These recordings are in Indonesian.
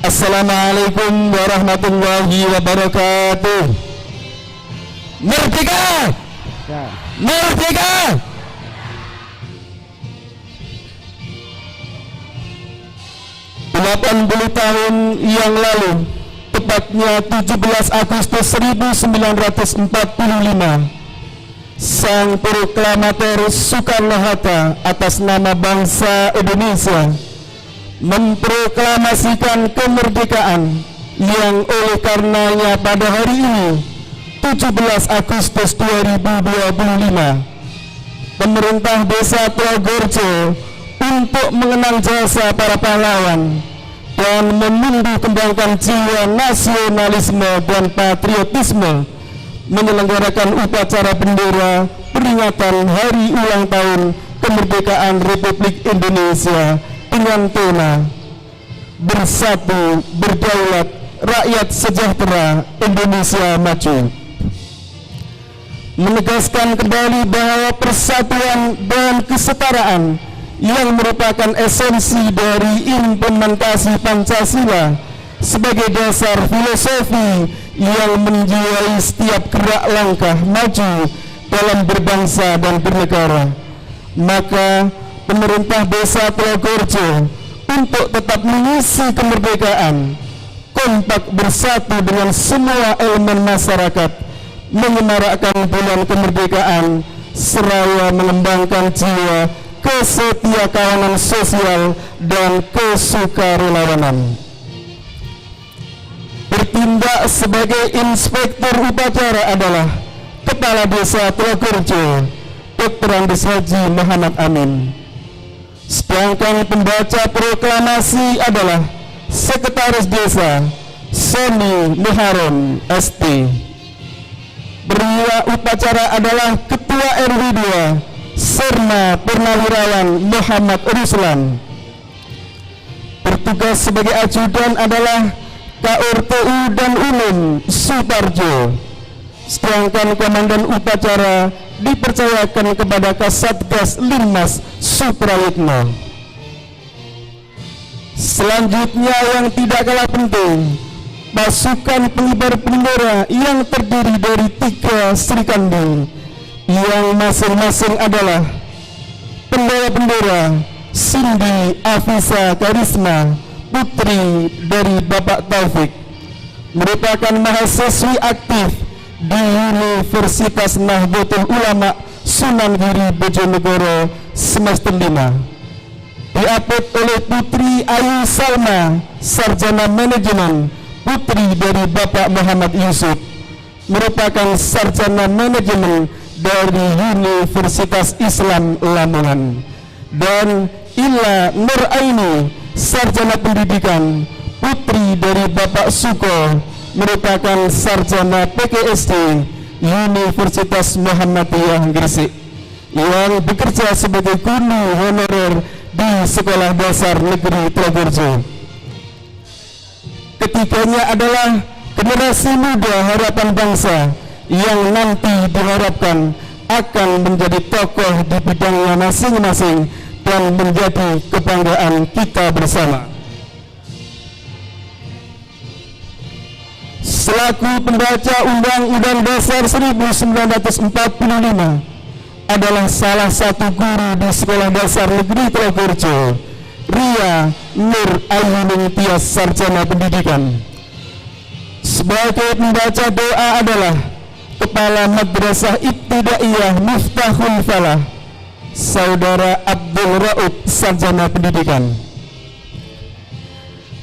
Assalamualaikum warahmatullahi wabarakatuh. Merdeka! Merdeka! Delapan 80 tahun yang lalu, tepatnya 17 Agustus 1945, sang proklamator Soekarno-Hatta atas nama bangsa Indonesia memproklamasikan kemerdekaan yang oleh karenanya pada hari ini 17 Agustus 2025 pemerintah desa Trogorjo untuk mengenang jasa para pahlawan dan menumbuh kembangkan jiwa nasionalisme dan patriotisme menyelenggarakan upacara bendera peringatan hari ulang tahun kemerdekaan Republik Indonesia dengan tema Bersatu Berdaulat Rakyat Sejahtera Indonesia Maju, menegaskan kembali bahwa persatuan dan kesetaraan yang merupakan esensi dari implementasi Pancasila sebagai dasar filosofi yang menjiwai setiap gerak langkah maju dalam berbangsa dan bernegara. Maka pemerintah desa Trogorjo untuk tetap mengisi kemerdekaan kompak bersatu dengan semua elemen masyarakat menyemarakkan bulan kemerdekaan seraya mengembangkan jiwa kesetiakawanan sosial dan kesukarelawanan. Bertindak sebagai inspektur upacara adalah Kepala Desa Trogorjo Dr. Andes Haji Muhammad Amin. Sedangkan pembaca proklamasi adalah Sekretaris Desa Sony Muharam ST. Pria upacara adalah Ketua RW 2 Serma Purnawirawan Muhammad Ruslan. Bertugas sebagai ajudan adalah KRTU dan Umum Sutarjo. Sedangkan komandan upacara dipercayakan kepada Kasatgas Linmas Suprayitno. Selanjutnya yang tidak kalah penting, pasukan pengibar bendera yang terdiri dari 3 serikandi yang masing-masing adalah pembawa bendera Cindy Afisa Karisma, putri dari Bapak Taufik, merupakan mahasiswi aktif di Universitas Nahdlatul Ulama Sunan Giri Bojonegoro semester 5. Diapit oleh Putri Ayu Salma, sarjana manajemen, putri dari Bapak Muhammad Yusuf, merupakan sarjana manajemen dari Universitas Islam Lamongan, dan Ila Nur Aini, sarjana pendidikan, putri dari Bapak Suko, merupakan sarjana PKSD Universitas Muhammadiyah Gresik yang bekerja sebagai guru honorer di Sekolah Dasar Negeri Trogorjo. Ketiganya adalah generasi muda harapan bangsa yang nanti diharapkan akan menjadi tokoh di bidangnya masing-masing dan menjadi kebanggaan kita bersama. Selaku pembaca Undang-Undang Dasar 1945 adalah salah satu guru di Sekolah Dasar Negeri Trogorjo, Ria Nur Ayu Tias, sarjana pendidikan. Sebagai pembaca doa adalah Kepala Madrasah Ibtidaiyah Miftahul Falah, Saudara Abdul Raub, sarjana pendidikan.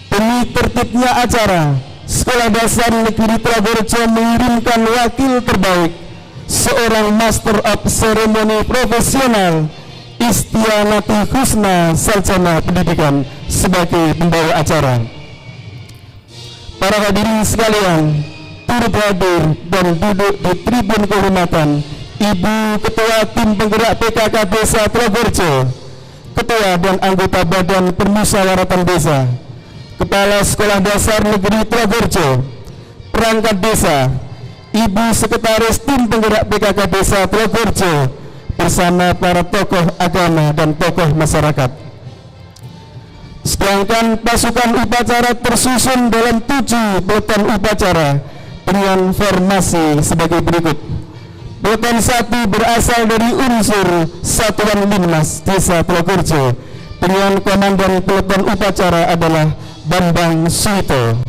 Demi tertibnya acara, Sekolah Dasar Negeri Trogorjo mengirimkan wakil terbaik, seorang Master of Ceremony profesional, Istianati Husna, sarjana pendidikan, sebagai pembawa acara. Para hadirin sekalian, turut hadir dan duduk di tribun kehormatan Ibu Ketua Tim Penggerak PKK Desa Trogorjo, Ketua dan anggota Badan Permusyawaratan Desa, Kepala Sekolah Dasar Negeri Trogorjo, perangkat desa, Ibu Sekretaris Tim Penggerak PKK Desa Trogorjo, bersama para tokoh agama dan tokoh masyarakat. Sedangkan pasukan upacara tersusun dalam 7 peloton upacara dengan formasi sebagai berikut. Peloton 1 berasal dari unsur Satuan Linmas Desa Tlokorjo dengan komandan peloton upacara adalah Bambang Suito.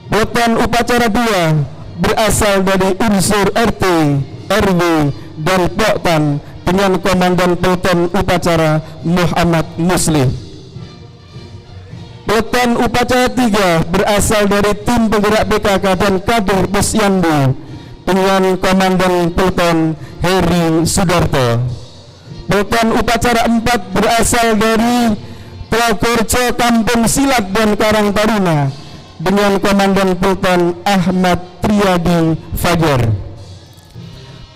Peloton upacara 2 berasal dari unsur RT, RW, dan Poktan dengan komandan peloton upacara Muhammad Muslim. Peloton upacara 3 berasal dari tim penggerak PKK dan kader Posyandu dengan komandan peloton Heri Sudarto. Peloton upacara 4 berasal dari Tlokorjo Kampung Silat dan Karang Taruna dengan komandan peloton Ahmad Triadi Fajar.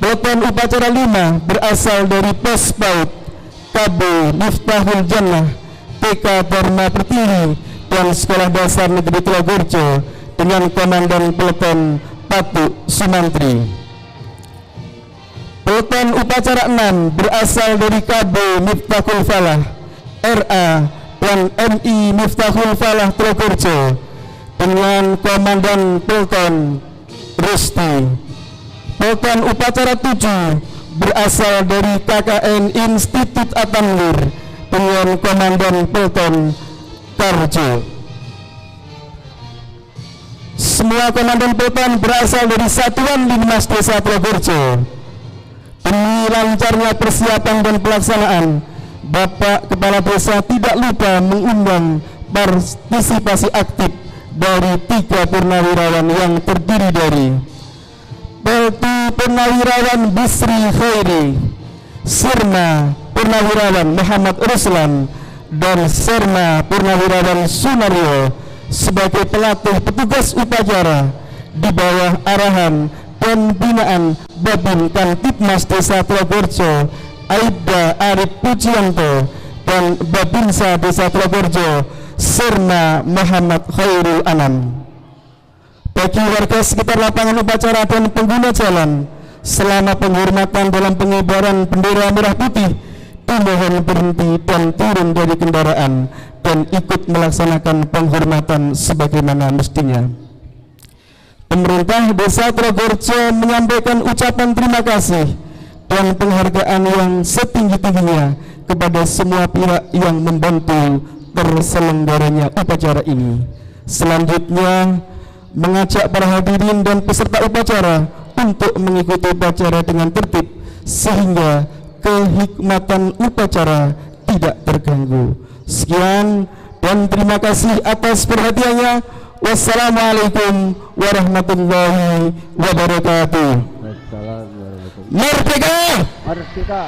Peloton upacara 5 berasal dari Pos PAUD KB Miftahul Jannah TK Dharma Pertiwi dan Sekolah Dasar Negeri Tlokorjo dengan komandan peloton Patuk Sumantri. Peloton upacara 6 berasal dari KB Miftahul Falah RA dan MI Miftahul Falah Tlokorjo dengan komandan peloton Rusti. Peloton upacara 7 berasal dari KKN Institut Atanwir dengan komandan peloton Tarjo. Semua komandan peloton berasal dari Satuan Linmas Desa Tlokorjo. Demi lancarnya persiapan dan pelaksanaan, Bapak Kepala Desa tidak lupa mengundang partisipasi aktif dari 3 purnawirawan yang terdiri dari Peltu Purnawirawan Bisri Khairi, Sirna Purnawirawan Muhammad Ruslan, dan Serna Purnawirawan Sunario sebagai pelatih petugas upacara di bawah arahan dan binaan Babin Kantipmas Desa Tlokorjo Aibda Arif Pujianto dan Babinsa Desa Tlokorjo Serna Muhammad Khairul Anam. Bagi warga sekitar lapangan upacara dan pengguna jalan, selama penghormatan dalam pengibaran bendera merah putih, dimohon berhenti dan turun dari kendaraan dan ikut melaksanakan penghormatan sebagaimana mestinya. Pemerintah Desa Tlokorjo menyampaikan ucapan terima kasih dan penghargaan yang setinggi-tingginya kepada semua pihak yang membantu terselenggaranya upacara ini. Selanjutnya, mengajak para hadirin dan peserta upacara untuk mengikuti upacara dengan tertib sehingga kehikmatan upacara tidak terganggu. Sekian dan terima kasih atas perhatiannya. Wassalamualaikum warahmatullahi wabarakatuh. Merdeka! Merdeka!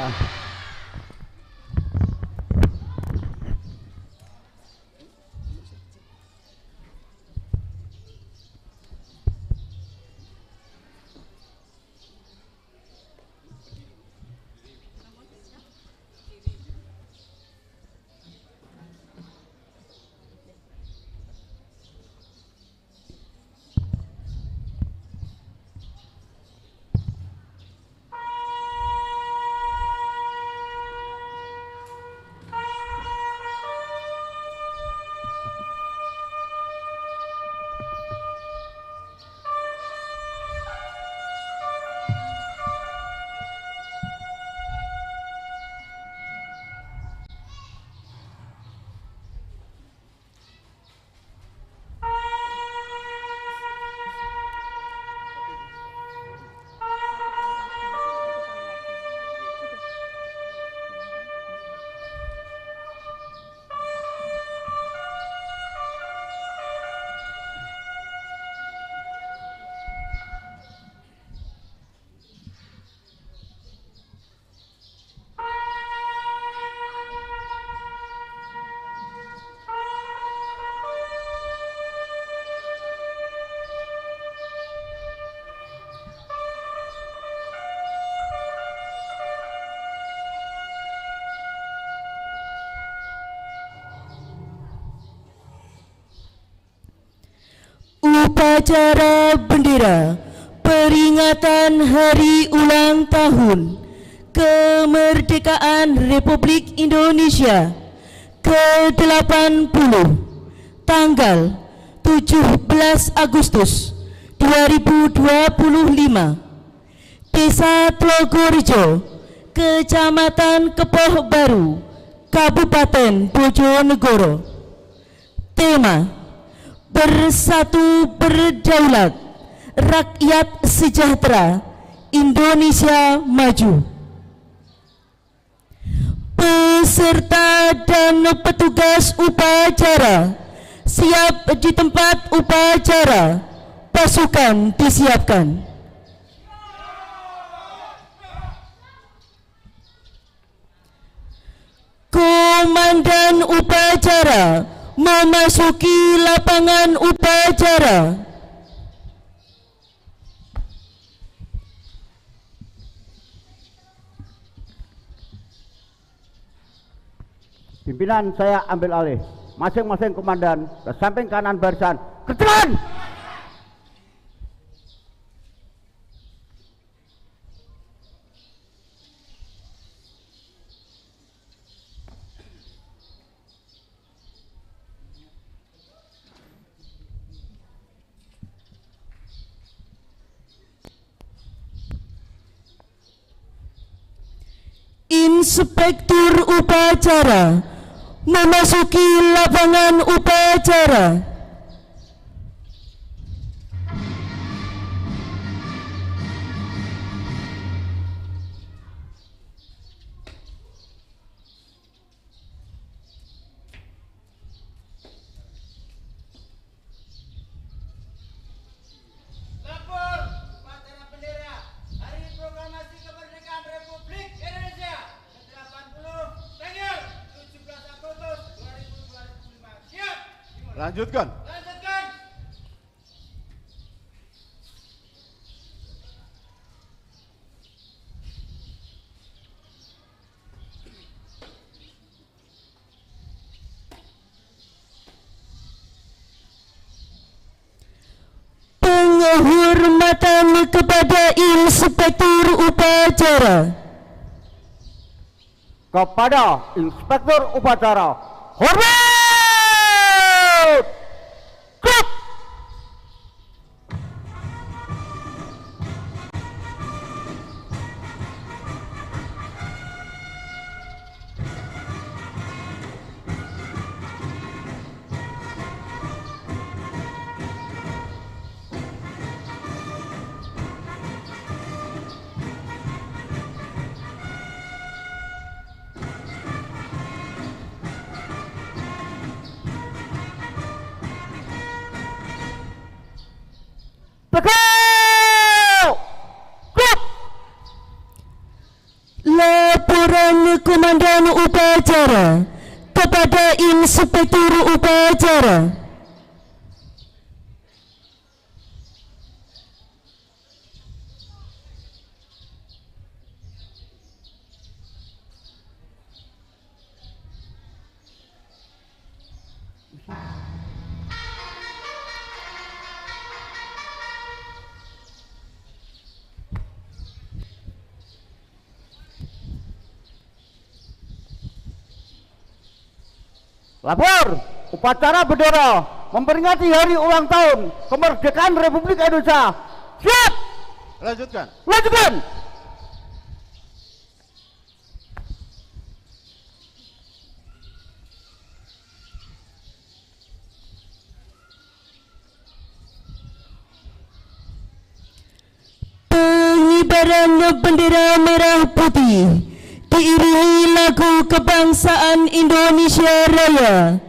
Upacara bendera peringatan Hari Ulang Tahun Kemerdekaan Republik Indonesia ke-80 tanggal 17 Agustus 2025, Desa Tlogorejo, Kecamatan Kepoh Baru, Kabupaten Bojonegoro. Tema: Bersatu Berdaulat, Rakyat Sejahtera, Indonesia Maju. Peserta dan petugas upacara siap di tempat upacara. Pasukan disiapkan. Komandan upacara memasuki lapangan upacara. Pimpinan saya ambil alih. Masing-masing komandan ke samping kanan barisan. Ke depan! Inspektur upacara memasuki lapangan upacara. Lapor upacara bendera Hari Proklamasi Kemerdekaan Republik Indonesia ke-80 tanggal 17 Agustus 2025. Siap. Lanjutkan. Lanjutkan. Penghormatan kepada Inspektur upacara. Kepada Inspektur upacara. Hormat! Klub! Tegak! Klub! Laporan Komandan upacara kepada Inspektur upacara. Lapor, upacara bendera memperingati hari ulang tahun kemerdekaan Republik Indonesia. Siap! Lanjutkan. Lanjutkan! Pengibaran bendera merah putih diiringi lagu kebangsaan Indonesia Raya.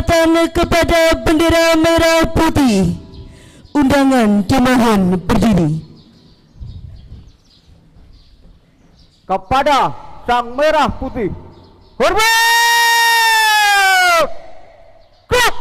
penghormatan kepada bendera merah putih. Undangan dimohon berdiri. Kepada sang merah putih, hormat! Klap!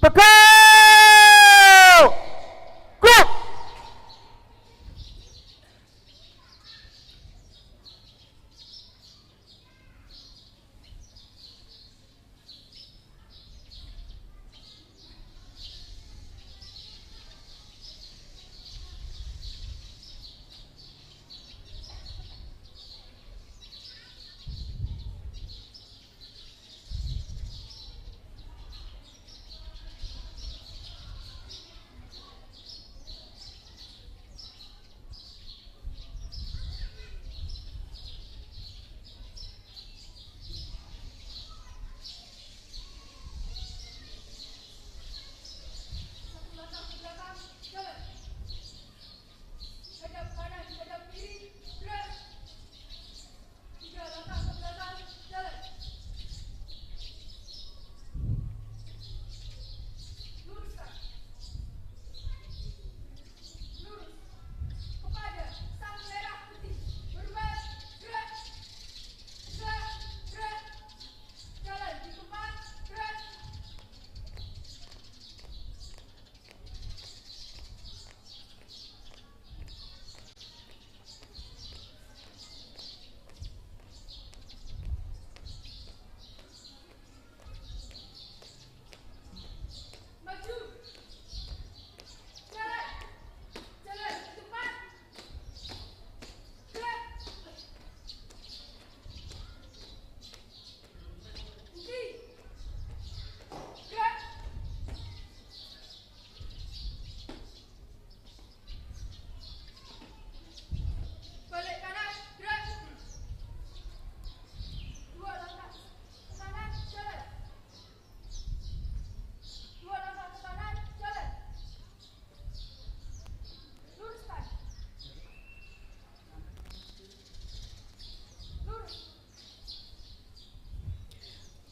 Tegak! Klap!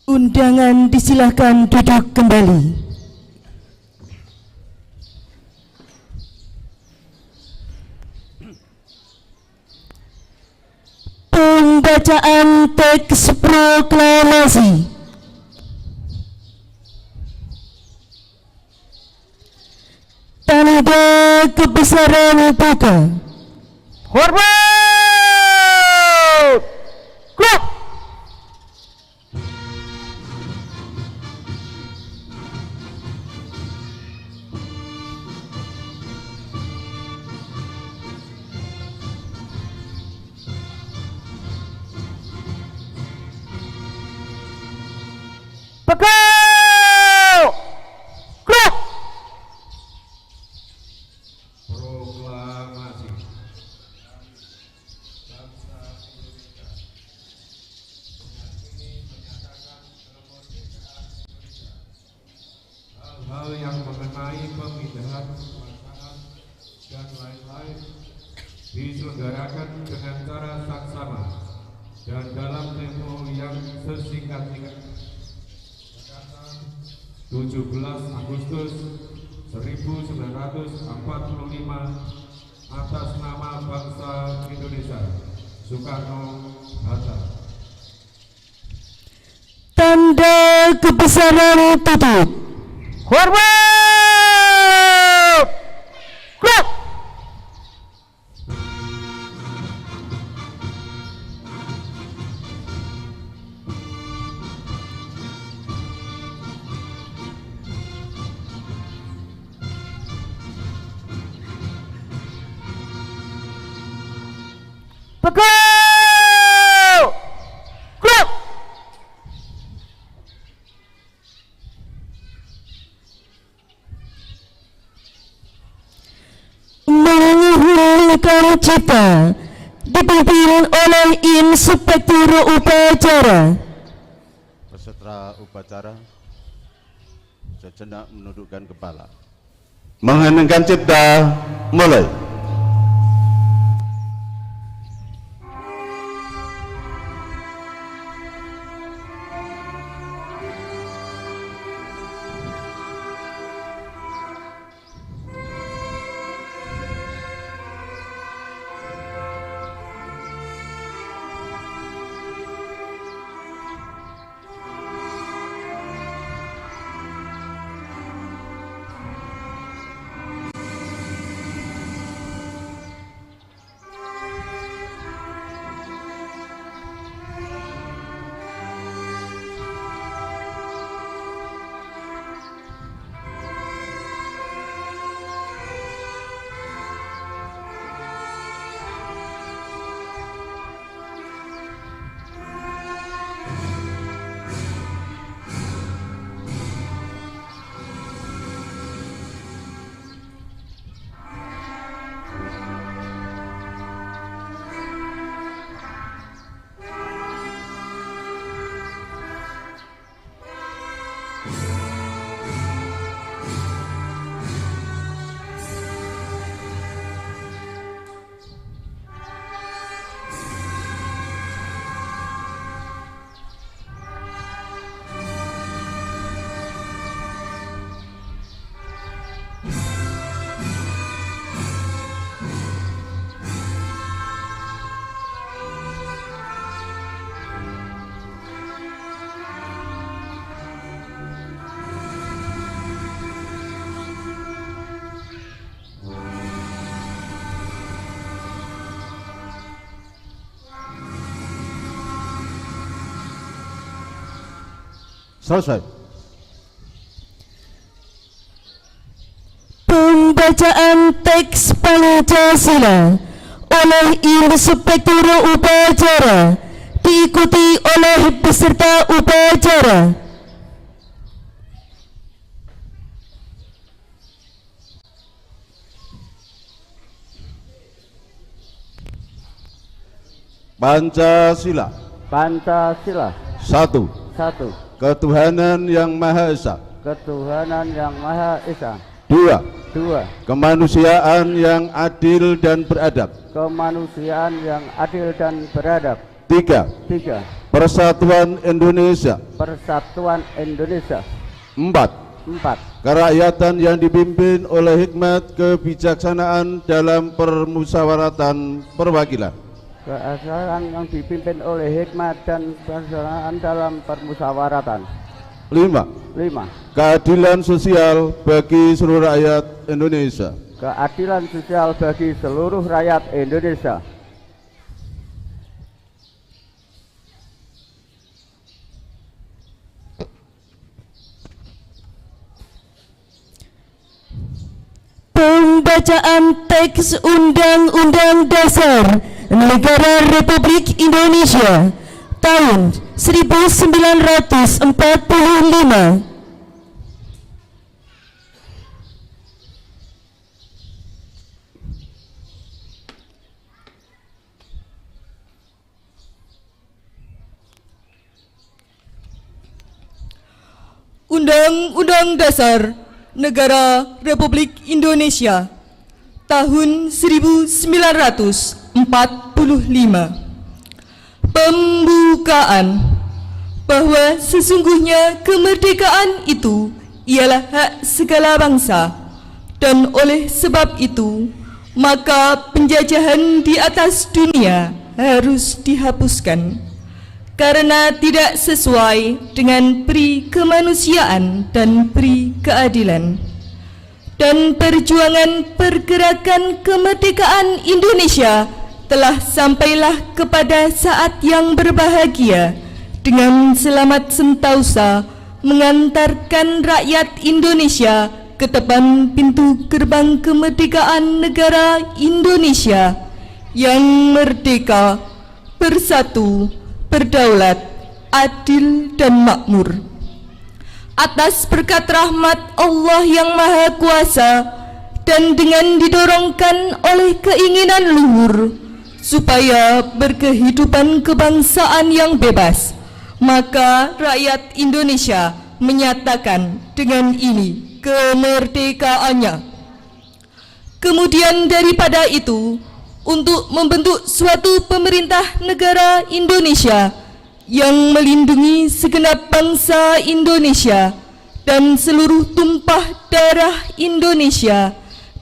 Undangan disilahkan duduk kembali. Pembacaan teks proklamasi. Tanda kebesaran buka. Hormat! Klap! mengenai pemindahan kekuasaan dan lain-lain diselenggarakan dengan cara saksama dan dalam tempo yang sesingkat-singkatnya. 17 Agustus 1945 atas nama bangsa Indonesia, Soekarno-Hatta. Tanda kebesaran tutup. Hormat! Klub! Teguh! Klub! Mengumpulkan cipta dipimpin oleh Inspektur Upacara. Peserta upacara sejenak menundukkan kepala. Mengheningkan cipta, mulai. Selesai. Pembacaan teks Pancasila oleh Inspektur Upacara diikuti oleh peserta upacara. Pancasila. Pancasila. 1. 1. Ketuhanan yang Maha Esa. Ketuhanan yang Maha Esa. 2. 2. Kemanusiaan yang adil dan beradab. Kemanusiaan yang adil dan beradab. 3. 3. Persatuan Indonesia. Persatuan Indonesia. 4. 4. Kerakyatan yang dipimpin oleh hikmat kebijaksanaan dalam permusyawaratan perwakilan. Keadilan yang dipimpin oleh hikmat dan kebijaksanaan dalam permusyawaratan. 5. 5. Keadilan sosial bagi seluruh rakyat Indonesia. Keadilan sosial bagi seluruh rakyat Indonesia. Pembacaan teks Undang-Undang Dasar Negara Republik Indonesia tahun 1945. Undang-Undang Dasar Negara Republik Indonesia tahun 1945. Pembukaan bahwa sesungguhnya kemerdekaan itu ialah hak segala bangsa, dan oleh sebab itu maka penjajahan di atas dunia harus dihapuskan karena tidak sesuai dengan pri kemanusiaan dan pri keadilan. Dan perjuangan pergerakan kemerdekaan Indonesia telah sampailah kepada saat yang berbahagia dengan selamat sentosa mengantarkan rakyat Indonesia ke depan pintu gerbang kemerdekaan negara Indonesia yang merdeka, bersatu, berdaulat, adil dan makmur. Atas berkat rahmat Allah yang Maha Kuasa dan dengan didorongkan oleh keinginan luhur supaya berkehidupan kebangsaan yang bebas, maka rakyat Indonesia menyatakan dengan ini kemerdekaannya. Kemudian daripada itu, untuk membentuk suatu pemerintah negara Indonesia yang melindungi segenap bangsa Indonesia dan seluruh tumpah darah Indonesia,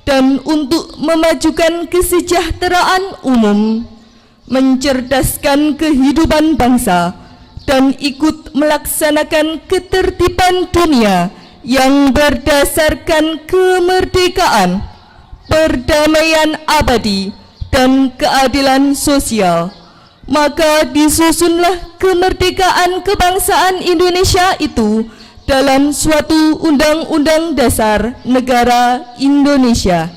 dan untuk memajukan kesejahteraan umum, mencerdaskan kehidupan bangsa, dan ikut melaksanakan ketertiban dunia yang berdasarkan kemerdekaan, perdamaian abadi, dan keadilan sosial. Maka disusunlah kemerdekaan kebangsaan Indonesia itu dalam suatu undang-undang dasar negara Indonesia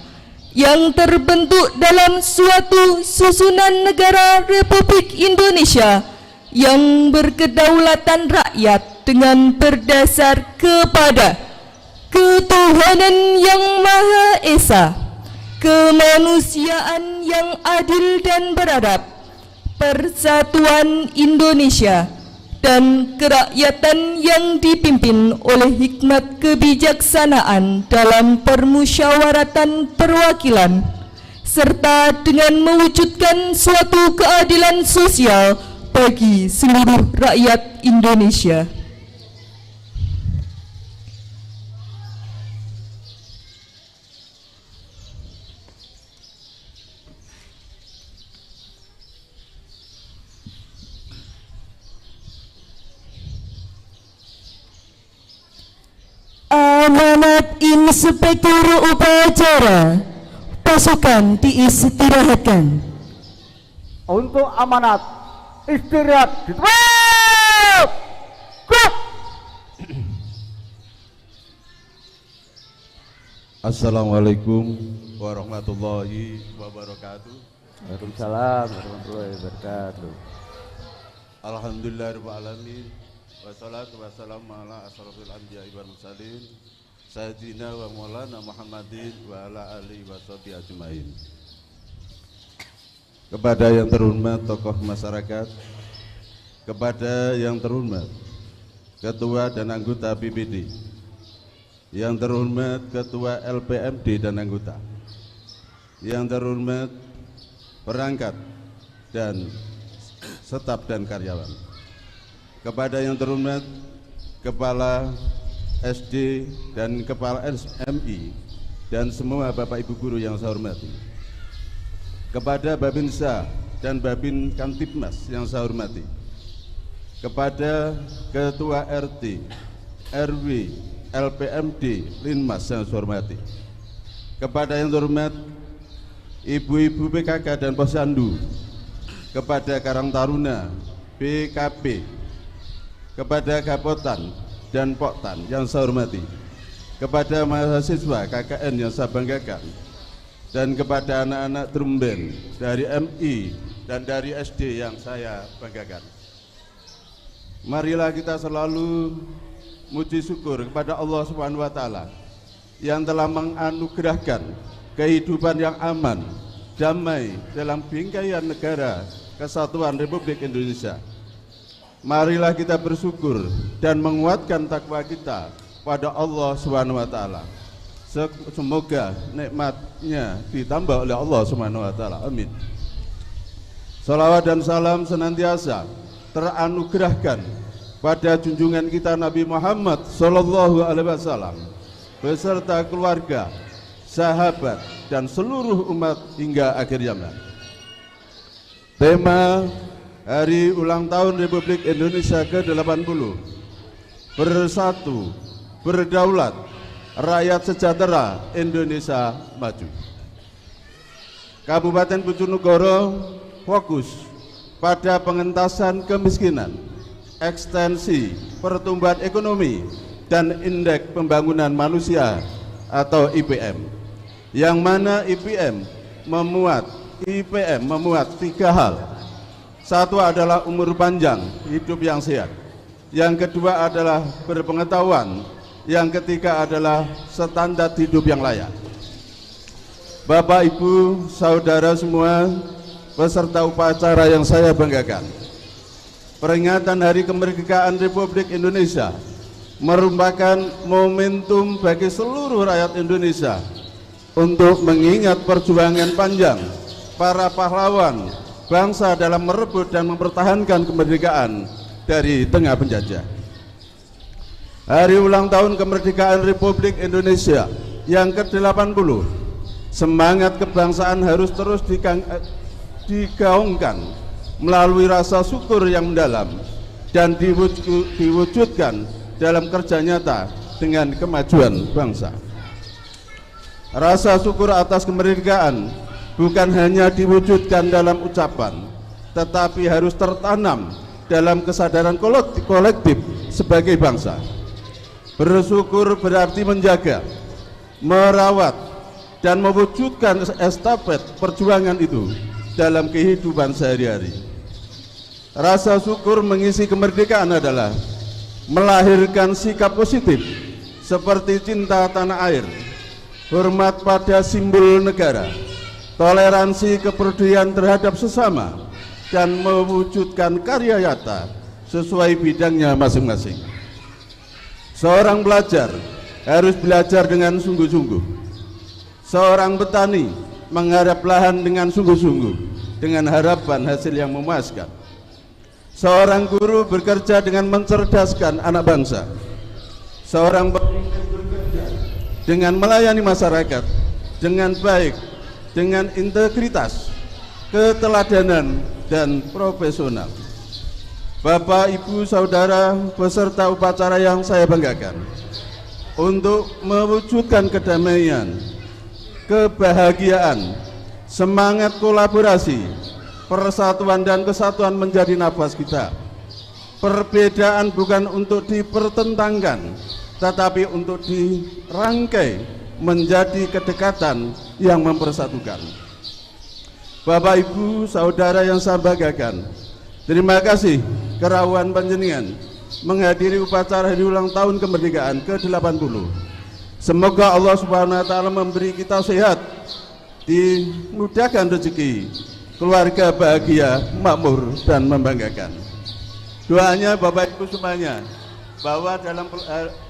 yang terbentuk dalam suatu susunan negara Republik Indonesia yang berkedaulatan rakyat dengan berdasar kepada ketuhanan yang Maha Esa, kemanusiaan yang adil dan beradab, persatuan Indonesia, dan kerakyatan yang dipimpin oleh hikmat kebijaksanaan dalam permusyawaratan perwakilan, serta dengan mewujudkan suatu keadilan sosial bagi seluruh rakyat Indonesia. Amanat Inspektur Upacara, pasukan diistirahatkan. Untuk amanat istirahat di tempat. Gerak. Assalamualaikum warahmatullahi wabarakatuh. Waalaikumsalam warahmatullahi wabarakatuh. Alhamdulillahirabbil alamin. Wassalatu wassalamu ala asrofil anbiya'i wal mursalin sayyidina wa maulana Muhammadin wa ala alihi washabihi ajmain. Kepada yang terhormat tokoh masyarakat, kepada yang terhormat ketua dan anggota BPD, yang terhormat ketua LPMD dan anggota, yang terhormat perangkat dan staf dan karyawan, kepada yang terhormat Kepala SD dan Kepala SMI dan semua Bapak Ibu Guru yang saya hormati, kepada Babinsa dan Babin Kamtibmas yang saya hormati, kepada Ketua RT, RW, LPMD, Linmas yang saya hormati, kepada yang terhormat Ibu-ibu PKK dan Posyandu, kepada Karang Taruna, BKP, kepada Gapotan dan Poktan yang saya hormati, kepada mahasiswa KKN yang saya banggakan, dan kepada anak-anak drum band dari MI dan dari SD yang saya banggakan. Marilah kita selalu muji syukur kepada Allah Subhanahu wa Ta'ala yang telah menganugerahkan kehidupan yang aman, damai dalam bingkaian negara Kesatuan Republik Indonesia. Marilah kita bersyukur dan menguatkan takwa kita pada Allah Subhanahu wa Ta'ala Semoga nikmatnya ditambah oleh Allah Subhanahu wa taala. Amin. Salawat dan salam senantiasa teranugerahkan pada junjungan kita Nabi Muhammad sallallahu alaihi wasallam beserta keluarga, sahabat dan seluruh umat hingga akhir zaman. Tema Hari Ulang Tahun Republik Indonesia ke-80, Bersatu, Berdaulat, Rakyat Sejahtera, Indonesia Maju. Kabupaten Bojonegoro fokus pada pengentasan kemiskinan, ekstensi pertumbuhan ekonomi, dan indeks pembangunan manusia atau IPM, yang mana IPM memuat 3 hal. Satu adalah umur panjang, hidup yang sehat. Yang kedua adalah berpengetahuan. Yang ketiga adalah standar hidup yang layak. Bapak, Ibu, saudara semua, peserta upacara yang saya banggakan, peringatan Hari Kemerdekaan Republik Indonesia merupakan momentum bagi seluruh rakyat Indonesia untuk mengingat perjuangan panjang para pahlawan bangsa dalam merebut dan mempertahankan kemerdekaan dari tengah penjajah. Hari ulang tahun kemerdekaan Republik Indonesia yang ke-80, semangat kebangsaan harus terus digaungkan melalui rasa syukur yang mendalam dan diwujudkan dalam kerja nyata dengan kemajuan bangsa. Rasa syukur atas kemerdekaan bukan hanya diwujudkan dalam ucapan, tetapi harus tertanam dalam kesadaran kolektif sebagai bangsa. Bersyukur berarti menjaga, merawat, dan mewujudkan estafet perjuangan itu dalam kehidupan sehari-hari. Rasa syukur mengisi kemerdekaan adalah melahirkan sikap positif seperti cinta tanah air, hormat pada simbol negara, toleransi kepedulian terhadap sesama, dan mewujudkan karya nyata sesuai bidangnya masing-masing. Seorang pelajar harus belajar dengan sungguh-sungguh. Seorang petani menggarap lahan dengan sungguh-sungguh dengan harapan hasil yang memuaskan. Seorang guru bekerja dengan mencerdaskan anak bangsa. Seorang pemimpin bekerja dengan melayani masyarakat dengan baik, dengan integritas, keteladanan, dan profesional. Bapak, Ibu, saudara, peserta upacara yang saya banggakan, untuk mewujudkan kedamaian, kebahagiaan, semangat kolaborasi, persatuan dan kesatuan menjadi nafas kita. Perbedaan bukan untuk dipertentangkan, tetapi untuk dirangkai menjadi kedekatan yang mempersatukan. Bapak, Ibu, saudara yang saya banggakan, terima kasih kerawan panjenengan menghadiri upacara hari ulang tahun kemerdekaan ke-80. Semoga Allah Subhanahu wa taala memberi kita sehat, dimudahkan rezeki, keluarga bahagia, makmur, dan membanggakan. Doanya Bapak Ibu semuanya, bahwa dalam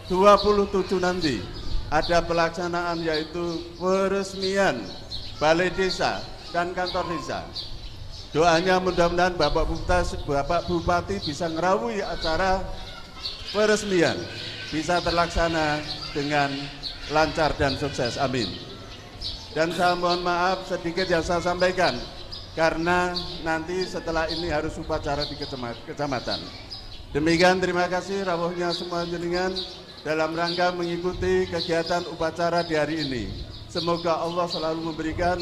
27 nanti ada pelaksanaan, yaitu peresmian balai desa dan kantor desa. Doanya mudah-mudahan Bapak Bupati bisa ngerawui acara peresmian, bisa terlaksana dengan lancar dan sukses. Amin. Dan saya mohon maaf sedikit yang saya sampaikan, karena nanti setelah ini harus upacara di kecamatan. Demikian, terima kasih rawuhnya semua jenengan dalam rangka mengikuti kegiatan upacara di hari ini. Semoga Allah selalu memberikan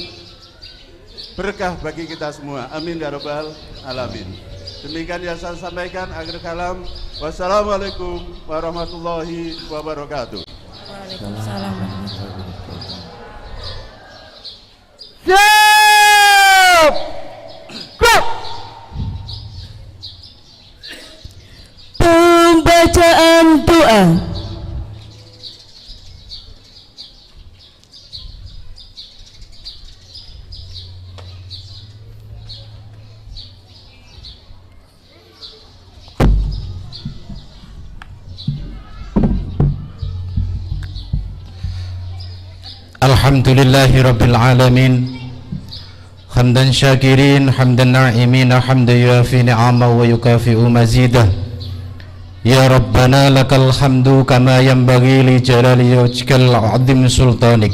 berkah bagi kita semua. Amin ya rabbal alamin. Demikian yang saya sampaikan. Akhir kalam, wassalamualaikum warahmatullahi wabarakatuh. Waalaikumsalam warahmatullahi wabarakatuh. Siap! Gerak! Pembacaan doa. Alhamdulillahi Rabbil Alamin. Hamdan syakirin, hamdan na'imin, hamdan yuafi ni'ama wa yukafi'u mazidah. Ya Rabbana lakal hamdu kama yanbaghi li jalali wajhikal 'azim sultanik.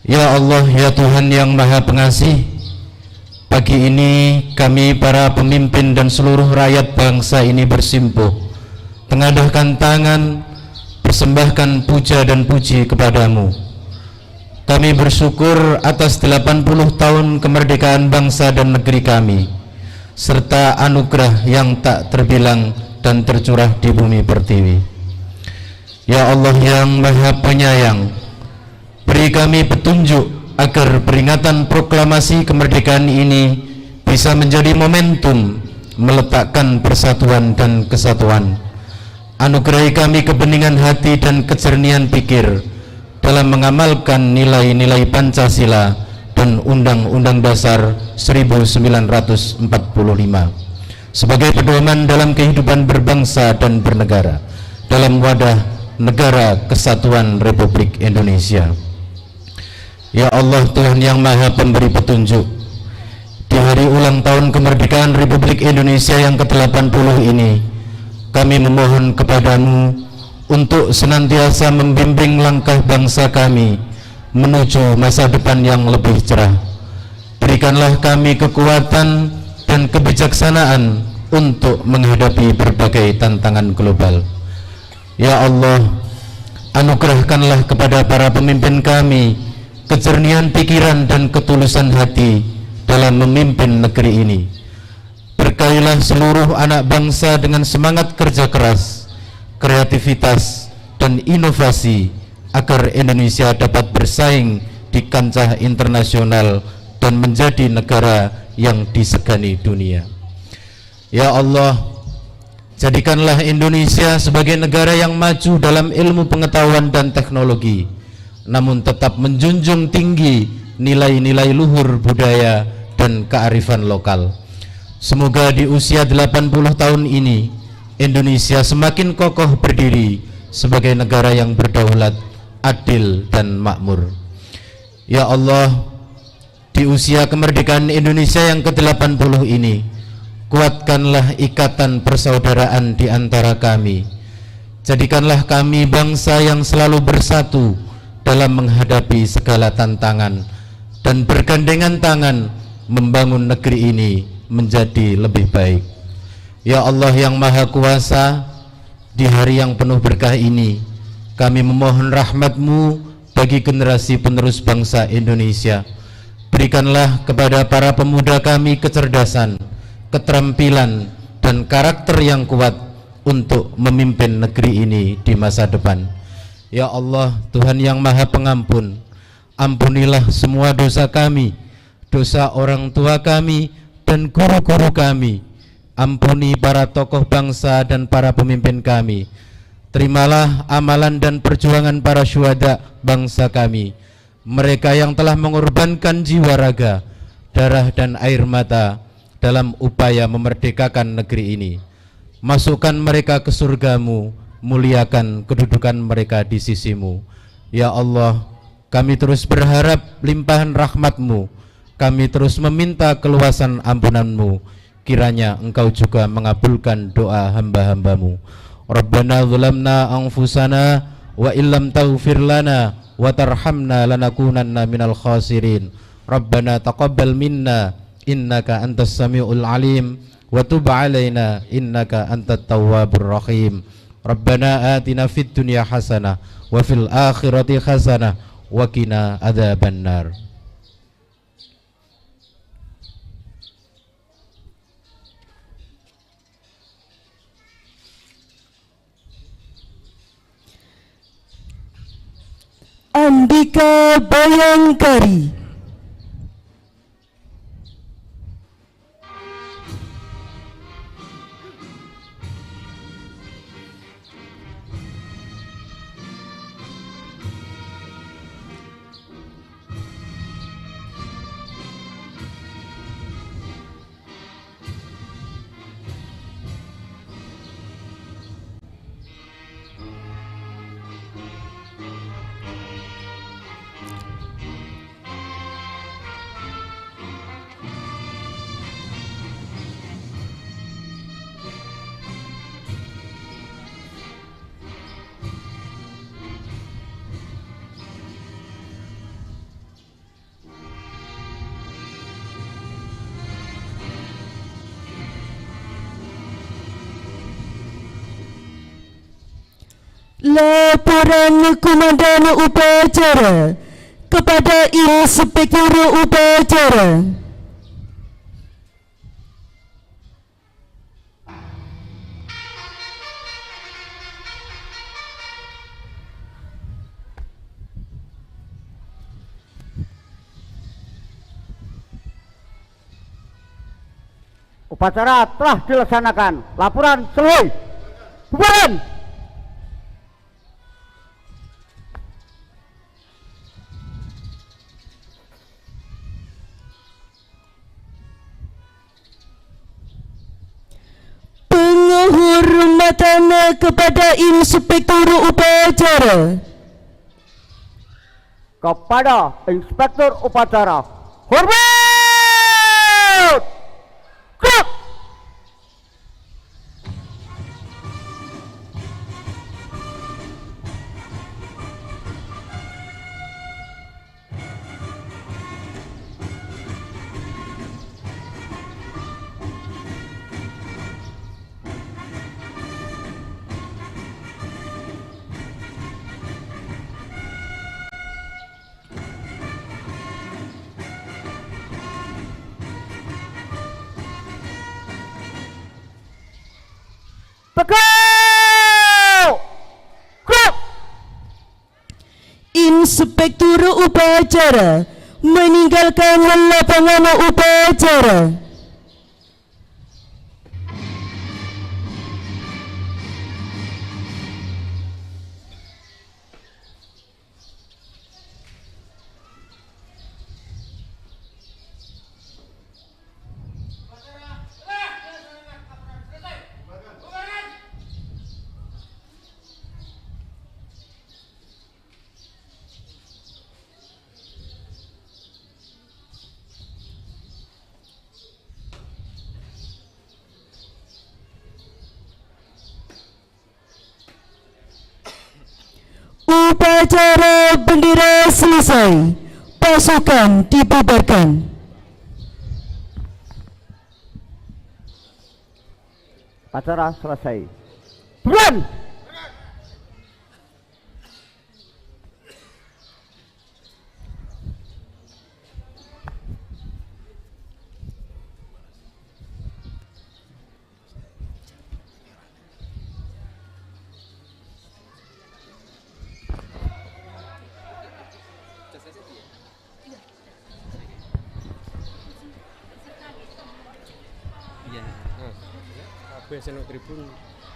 Ya Allah, ya Tuhan yang Maha Pengasih, pagi ini kami para pemimpin dan seluruh rakyat bangsa ini bersimpuh, mengadahkan tangan, persembahkan puja dan puji kepadamu. Kami bersyukur atas 80 tahun kemerdekaan bangsa dan negeri kami, serta anugerah yang tak terbilang dan tercurah di bumi pertiwi. Ya Allah yang Maha Penyayang, beri kami petunjuk agar peringatan proklamasi kemerdekaan ini bisa menjadi momentum meletakkan persatuan dan kesatuan. Anugerahi kami kebeningan hati dan kejernihan pikir dalam mengamalkan nilai-nilai Pancasila dan Undang-Undang Dasar 1945 sebagai pedoman dalam kehidupan berbangsa dan bernegara dalam wadah Negara Kesatuan Republik Indonesia. Ya Allah, Tuhan yang Maha Pemberi Petunjuk, di hari ulang tahun kemerdekaan Republik Indonesia yang ke-80 ini, kami memohon kepadamu untuk senantiasa membimbing langkah bangsa kami menuju masa depan yang lebih cerah. Berikanlah kami kekuatan dan kebijaksanaan untuk menghadapi berbagai tantangan global. Ya Allah, anugerahkanlah kepada para pemimpin kami kejernihan pikiran dan ketulusan hati dalam memimpin negeri ini. Berkahilah seluruh anak bangsa dengan semangat kerja keras, kreativitas, dan inovasi agar Indonesia dapat bersaing di kancah internasional dan menjadi negara yang disegani dunia. Ya Allah, jadikanlah Indonesia sebagai negara yang maju dalam ilmu pengetahuan dan teknologi, namun tetap menjunjung tinggi nilai-nilai luhur budaya dan kearifan lokal. Semoga di usia 80 tahun ini Indonesia semakin kokoh berdiri sebagai negara yang berdaulat, adil, dan makmur. Ya Allah, di usia kemerdekaan Indonesia yang ke-80 ini, kuatkanlah ikatan persaudaraan di antara kami. Jadikanlah kami bangsa yang selalu bersatu dalam menghadapi segala tantangan dan bergandengan tangan membangun negeri ini menjadi lebih baik. Ya Allah yang Maha Kuasa, di hari yang penuh berkah ini, kami memohon rahmat-Mu bagi generasi penerus bangsa Indonesia. Berikanlah kepada para pemuda kami kecerdasan, keterampilan, dan karakter yang kuat untuk memimpin negeri ini di masa depan. Ya Allah, Tuhan yang Maha Pengampun, ampunilah semua dosa kami, dosa orang tua kami, dan guru-guru kami. Ampuni para tokoh bangsa dan para pemimpin kami. Terimalah amalan dan perjuangan para syuhada bangsa kami, mereka yang telah mengorbankan jiwa raga, darah dan air mata dalam upaya memerdekakan negeri ini. Masukkan mereka ke surga-Mu, muliakan kedudukan mereka di sisi-Mu. Ya Allah, kami terus berharap limpahan rahmat-Mu, kami terus meminta keluasan ampunan-Mu. Kiranya Engkau juga mengabulkan doa hamba-hamba-Mu. Rabbana zulamna anfusana wa illam taghfir lana wa tarhamna lanakunanna minal khasirin. Rabbana taqabbal minna innaka antas samiul alim wa tub alaina innaka antat tawwabur rahim. Rabbana atina fid dunya hasanah wa fil akhirati hasanah wa qina adzabannar. Andika Bayangkari. Laporan Komandan Upacara kepada Inspektur Upacara. Upacara telah dilaksanakan. Laporan selesai. Bubaran. Penghormatan kepada Inspektur Upacara. Kepada Inspektur Upacara. Hormat! Gerak! Tegak! Gerak! Inspektur Upacara meninggalkan lapangan upacara. Upacara bendera selesai. Pasukan dibubarkan. Acara selesai. Buruan! Biasa no tribun